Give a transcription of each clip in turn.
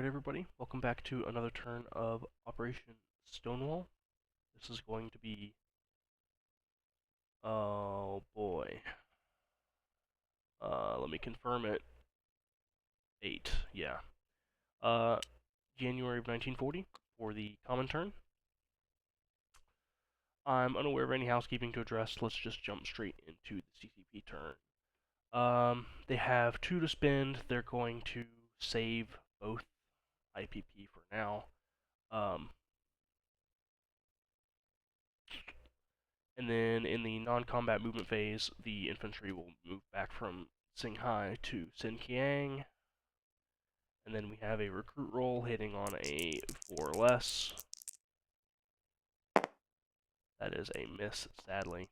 Alright everybody, welcome back to another turn of Operation Stonewall. This is going to be, oh boy, let me confirm it, 8, yeah. January of 1940 for the Comintern. I'm unaware of any housekeeping to address, let's just jump straight into the CCP turn. They have 2 to spend, they're going to save both IPP for now. And then in the non-combat movement phase, the infantry will move back from Singhai to Sinkiang. And then we have a recruit roll hitting on a 4 or less. That is a miss, sadly.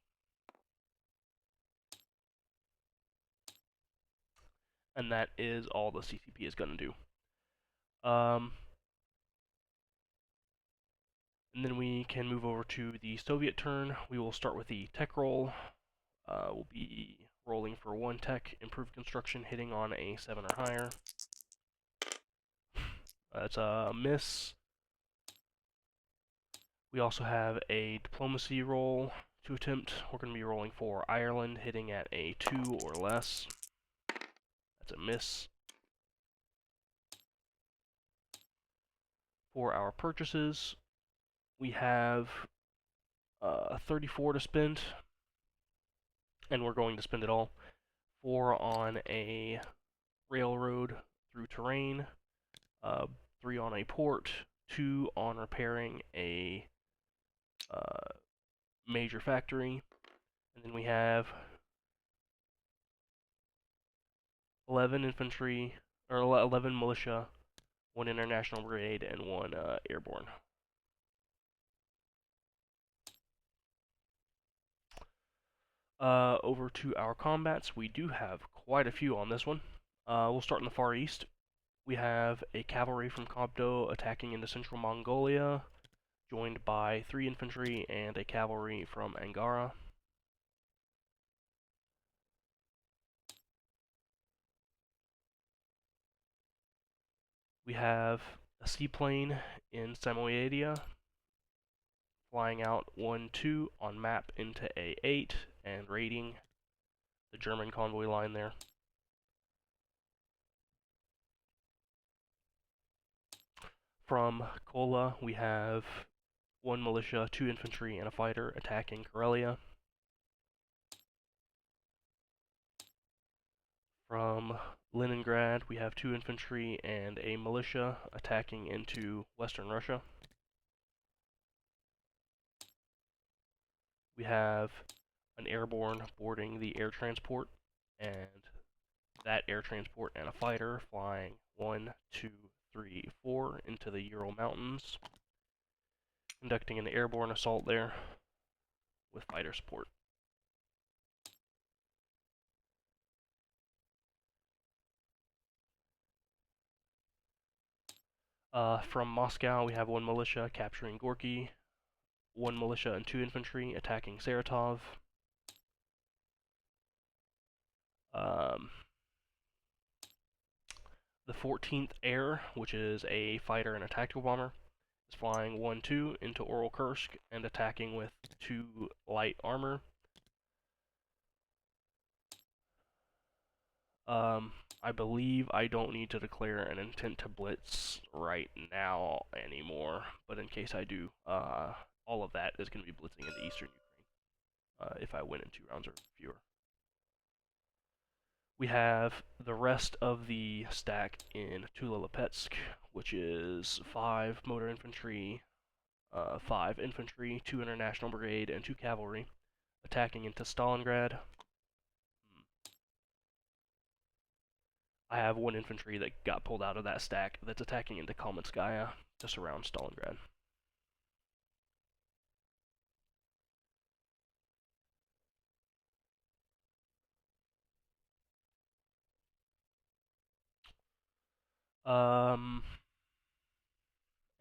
And that is all the CCP is going to do. And then we can move over to the Soviet turn. We will start with the tech roll. We'll be rolling for 1 tech, improved construction, hitting on a 7 or higher. That's a miss. We also have a diplomacy roll to attempt. We're going to be rolling for Ireland, hitting at a 2 or less. That's a miss. For our purchases, we have 34 to spend, and we're going to spend it all. 4 on a railroad through terrain, 3 on a port, 2 on repairing a major factory, and then we have 11 infantry, or 11 militia, 1 international brigade, and 1 airborne. Over to our combats, we do have quite a few on this one. We'll start in the Far East. We have a cavalry from Kobdo attacking into central Mongolia, joined by 3 infantry and a cavalry from Angara. We have a seaplane in Samoyedia, flying out 1-2 on map into A8 and raiding the German convoy line there. From Kola, we have 1 militia, 2 infantry, and a fighter attacking Karelia. From Leningrad, we have 2 infantry and a militia attacking into western Russia. We have an airborne boarding the air transport, and that air transport and a fighter flying 1, 2, 3, 4 into the Ural Mountains, conducting an airborne assault there with fighter support. From Moscow, we have 1 militia capturing Gorky, 1 militia and 2 infantry attacking Saratov. The 14th Air, which is a fighter and a tactical bomber, is flying 1-2 into Oral Kursk and attacking with 2 light armor. I believe I don't need to declare an intent to blitz right now anymore, but in case I do, all of that is going to be blitzing into eastern Ukraine, if I win in 2 rounds or fewer. We have the rest of the stack in Tula-Lipetsk, which is 5 motor infantry, 5 infantry, 2 international brigade, and 2 cavalry, attacking into Stalingrad. I have 1 infantry that got pulled out of that stack that's attacking into Kalmanskaya to surround Stalingrad.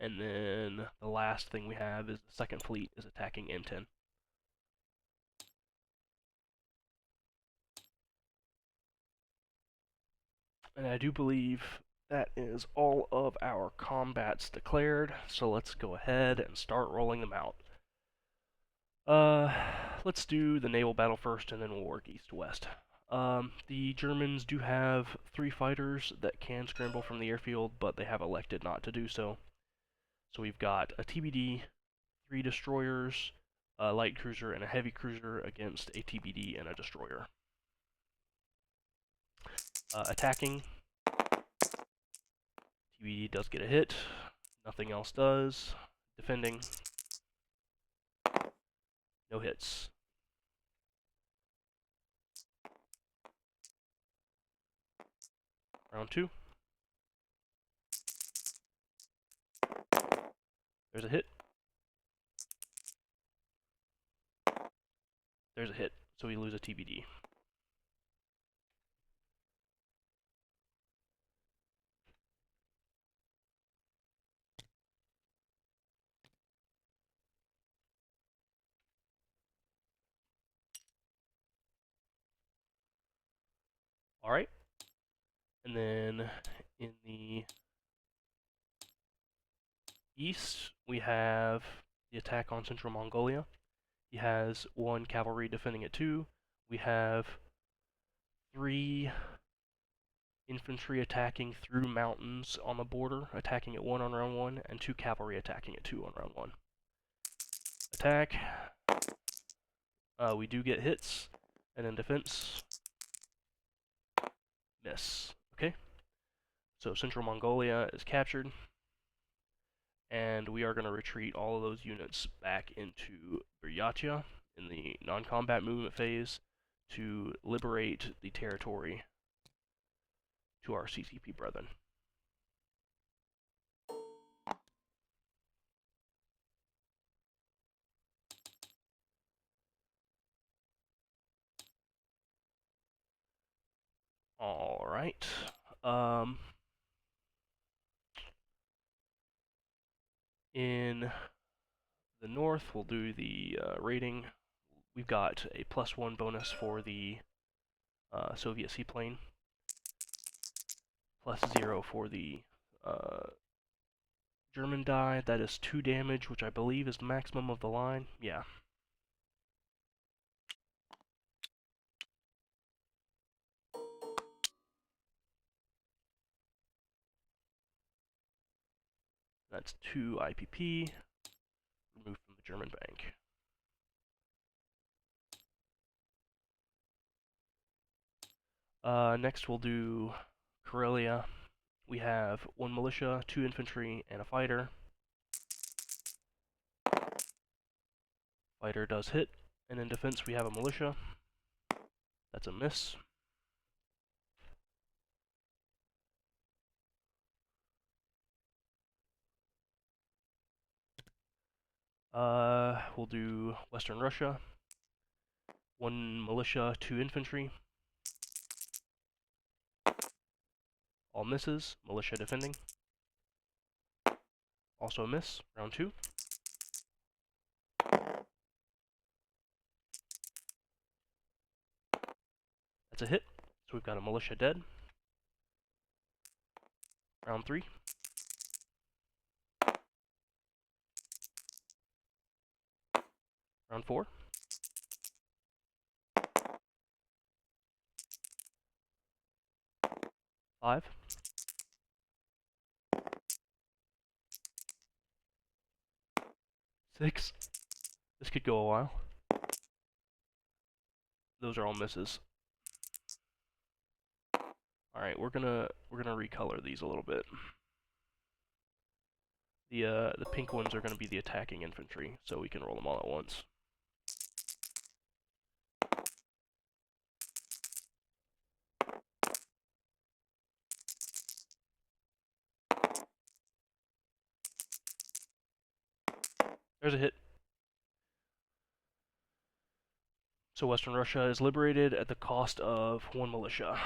And then the last thing we have is the 2nd Fleet is attacking M10. And I do believe that is all of our combats declared, so let's go ahead and start rolling them out. Let's do the naval battle first, and then we'll work east to west. The Germans do have 3 fighters that can scramble from the airfield, but they have elected not to do so. So we've got a TBD, 3 destroyers, a light cruiser, and a heavy cruiser against a TBD and a destroyer. Attacking, TBD does get a hit, nothing else does. Defending, no hits. Round 2. There's a hit. There's a hit, so we lose a TBD. Alright. And then in the east, we have the attack on Central Mongolia. He has 1 cavalry defending at 2. We have 3 infantry attacking through mountains on the border, attacking at 1 on round 1, and 2 cavalry attacking at 2 on round 1. Attack. We do get hits, and then defense. Miss. Okay. So Central Mongolia is captured, and we are going to retreat all of those units back into Buryatia in the non-combat movement phase to liberate the territory to our CCP brethren. Alright. In the north, we'll do the rating. We've got a +1 bonus for the Soviet seaplane, +0 for the German die. That is 2 damage, which I believe is maximum of the line. Yeah. That's 2 IPP, removed from the German bank. Next we'll do Karelia. We have 1 militia, 2 infantry, and a fighter. Fighter does hit, and in defense we have a militia. That's a miss. We'll do Western Russia. 1 militia, 2 infantry. All misses. Militia defending. Also a miss. Round 2. That's a hit. So we've got a militia dead. Round 3. Round 4. Five. 6. This could go a while. Those are all misses. Alright, we're gonna recolor these a little bit. The pink ones are gonna be the attacking infantry, so we can roll them all at once. There's a hit. So Western Russia is liberated at the cost of 1 militia.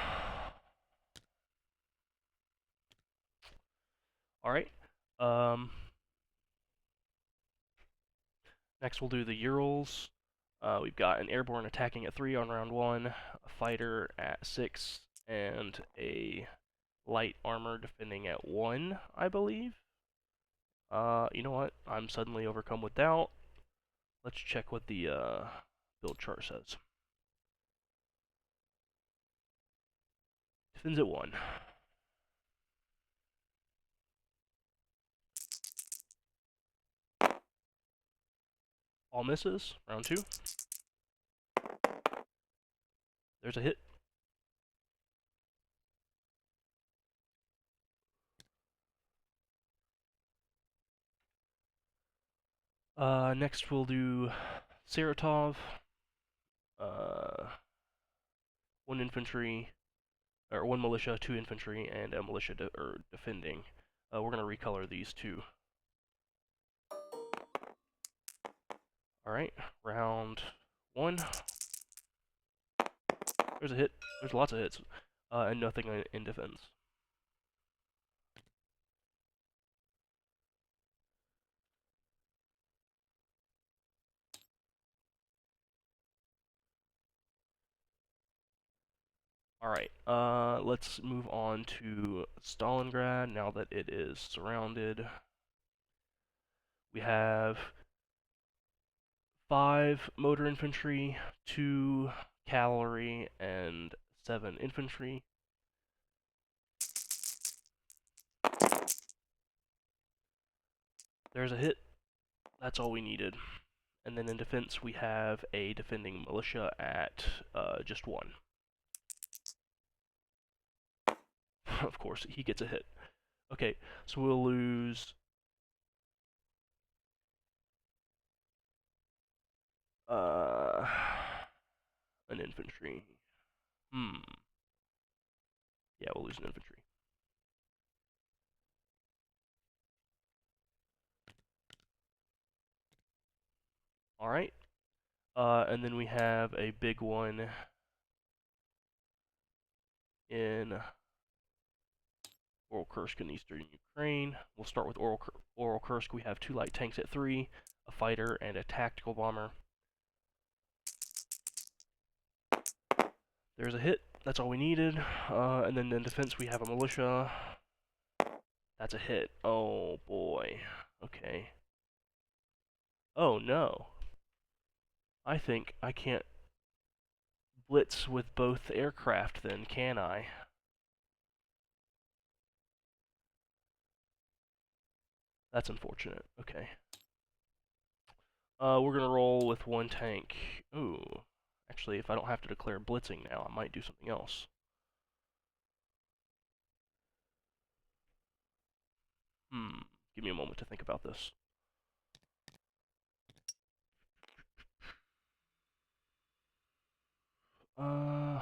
Alright. Next we'll do the Urals. We've got an airborne attacking at 3 on round 1, a fighter at 6, and a light armor defending at 1, I believe. You know what? I'm suddenly overcome with doubt. Let's check what the build chart says. Defends at 1. All misses. Round 2. There's a hit. Next we'll do Saratov. 1 infantry, or 1 militia, 2 infantry, and a militia defending. We're gonna recolor these two. Alright, round 1. There's a hit. There's lots of hits. And nothing in defense. Alright, let's move on to Stalingrad now that it is surrounded. We have 5 motor infantry, 2 cavalry, and 7 infantry. There's a hit. That's all we needed. And then in defense, we have a defending militia at just 1. Of course, he gets a hit. Okay, so we'll lose an infantry. Yeah, we'll lose an infantry. Alright. And then we have a big one in Kursk in eastern Ukraine. We'll start with Kursk. We have 2 light tanks at 3, a fighter, and a tactical bomber. There's a hit. That's all we needed. And then in defense, we have a militia. That's a hit. Oh, boy. Okay. Oh, no. I think I can't blitz with both aircraft then, can I? That's unfortunate. Okay. We're gonna roll with 1 tank. Ooh. Actually, if I don't have to declare blitzing now, I might do something else. Give me a moment to think about this. Uh,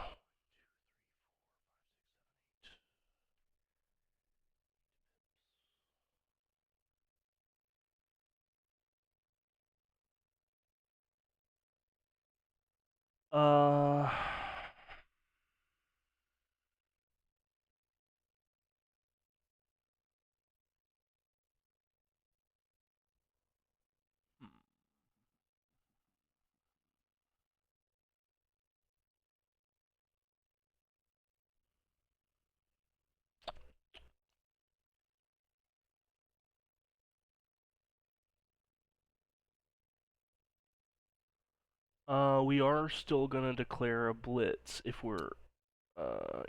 uh, we are still gonna declare a blitz if we're,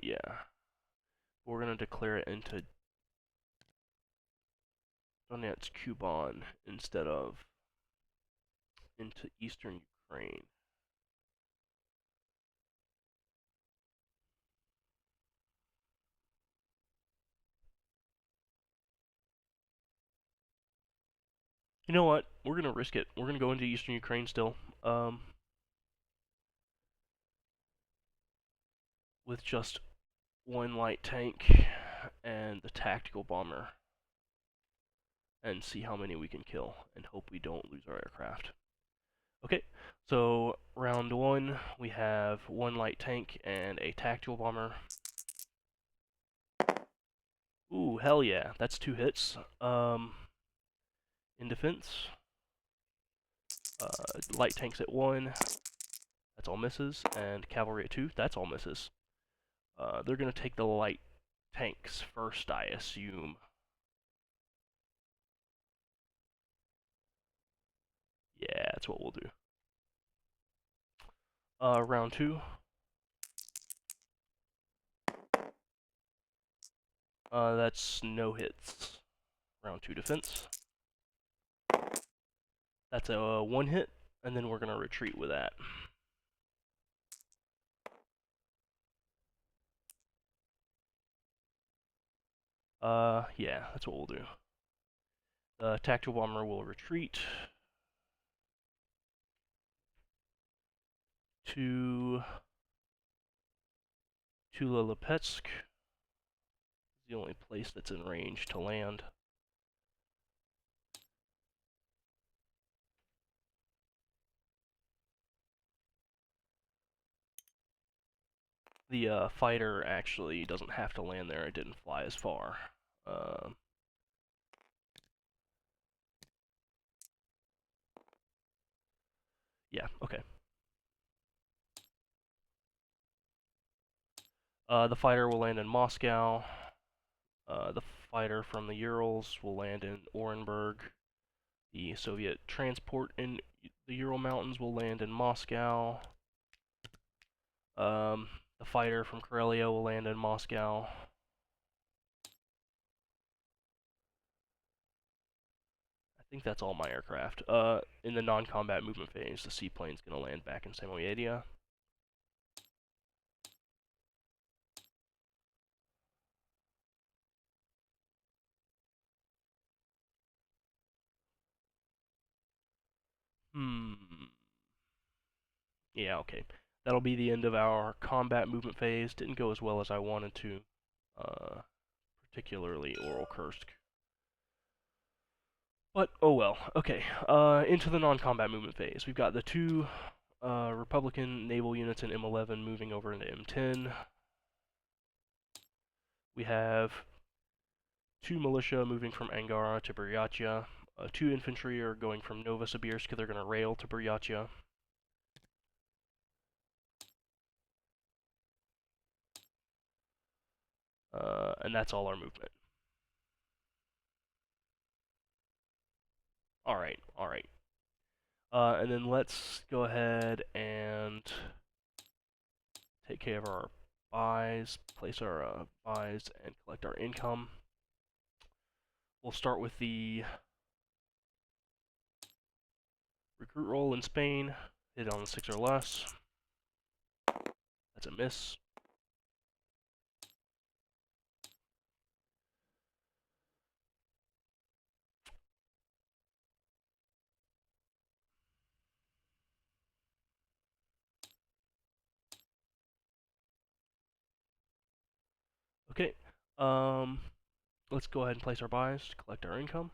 yeah. We're gonna declare it into Donetsk, Kuban instead of into eastern Ukraine. You know what? We're gonna risk it. We're gonna go into eastern Ukraine still. With just 1 light tank and the tactical bomber. And see how many we can kill, and hope we don't lose our aircraft. Okay, so round 1, we have 1 light tank and a tactical bomber. Ooh, hell yeah, that's 2 hits. In defense, light tanks at 1, that's all misses, and cavalry at 2, that's all misses. They're gonna take the light tanks first, I assume. Yeah, that's what we'll do. Round 2. That's no hits. Round 2 defense. That's a 1 hit, and then we're gonna retreat with that. Yeah, that's what we'll do. The tactical bomber will retreat to Lilipetsk. The only place that's in range to land. The fighter actually doesn't have to land there. It didn't fly as far. Yeah, okay. The fighter will land in Moscow. The fighter from the Urals will land in Orenburg. The Soviet transport in the Ural Mountains will land in Moscow. The fighter from Karelia will land in Moscow. I think that's all my aircraft. In the non-combat movement phase, the seaplane's gonna land back in Samoyedia. Yeah, okay. That'll be the end of our combat movement phase. Didn't go as well as I wanted to, particularly Oral Kursk. But, oh well. Okay, into the non-combat movement phase. We've got the 2 Republican naval units in M11 moving over into M10. We have 2 militia moving from Angara to Buryatya. 2 infantry are going from Novosibirsk. They're going to rail to Buryatya. And that's all our movement. Alright, alright. And then let's go ahead and take care of our buys, place our buys, and collect our income. We'll start with the recruit roll in Spain. Hit on 6 or less. That's a miss. Okay. Let's go ahead and place our buys to collect our income.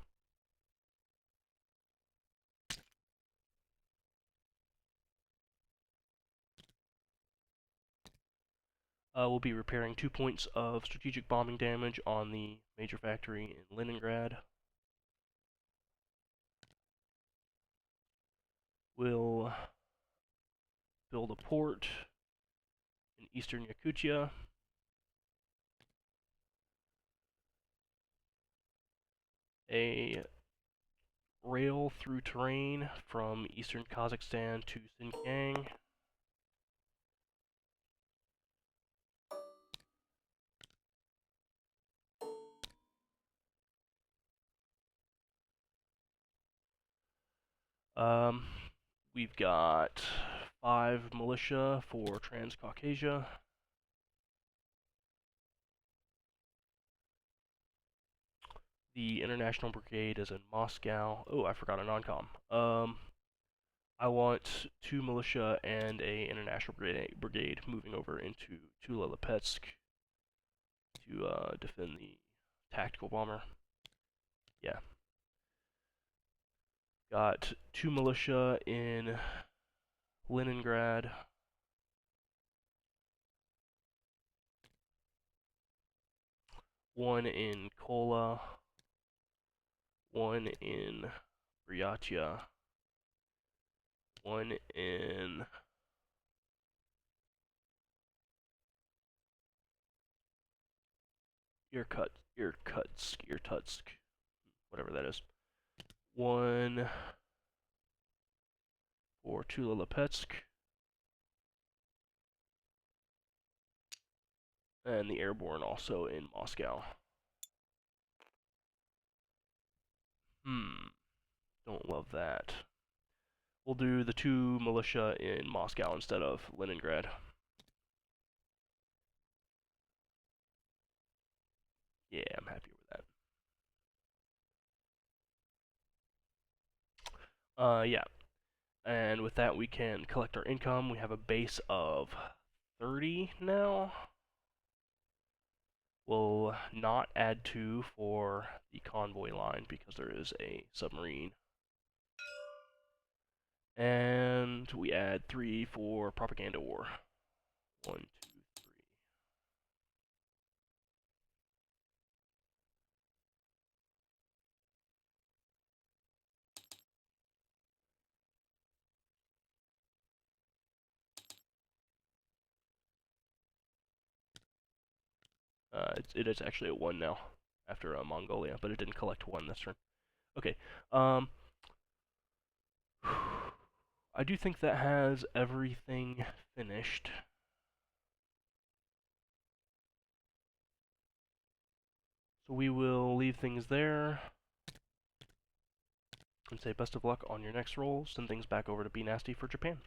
We'll be repairing 2 points of strategic bombing damage on the major factory in Leningrad. We'll build a port in eastern Yakutia. A rail through terrain from eastern Kazakhstan to Xinjiang. We've got 5 militia for Transcaucasia. The International Brigade is in Moscow. Oh, I forgot a non-com. I want 2 militia and a International Brigade moving over into Tula-Lipetsk to defend the tactical bomber. Yeah. Got 2 militia in Leningrad. One in Kola. One in Buryatya. One in Irkutsk, whatever that is. 1 for Tula Lipetsk. And the airborne also in Moscow. Don't love that. We'll do the 2 militia in Moscow instead of Leningrad. Yeah, I'm happy with that. Yeah. And with that, we can collect our income. We have a base of 30 now. We'll not add 2 for the convoy line because there is a submarine. And we add 3 for propaganda war. 1, 2, 3. It is actually a 1 now after Mongolia, but it didn't collect 1 this turn. Okay. I do think that has everything finished. So we will leave things there and say best of luck on your next roll. Send things back over to Be Nasty for Japan.